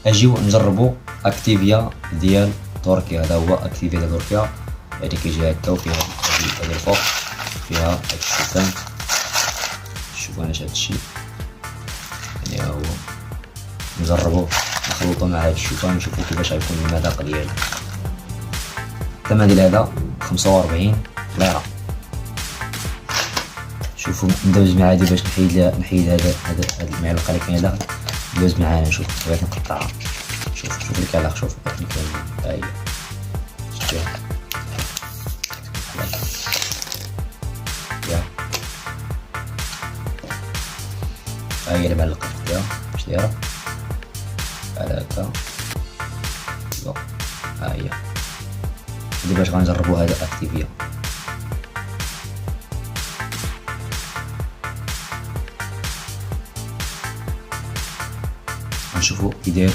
اجيو نجربو اكتيفيا ديال تركيا. هذا هو اكتيفيا ديال تركيا، يعني كيجي هكا وفيها هذه الفوق فيها هاد الشوفان. شوفوا انا هاد الشيء يعني ها هو، نجربوه نخلطو مع هاد الشوفان ونشوفو كيفاش غيكون المذاق ديالو. الثمن ديال هذا 45 ليرة. شوفوا ندوز مع هادي باش نحيد هذا المعلقه اللي كاينه داخل. ندوز معانا نشوف بغيت نقطعها. شوف الكلاخ، شوف ها هي شفتوها يا ها هي المعلقه يا واش دايره بحال هكا. ها هي هادي باش غنجربو هذا اكتيفيا. غنشوفو كي داير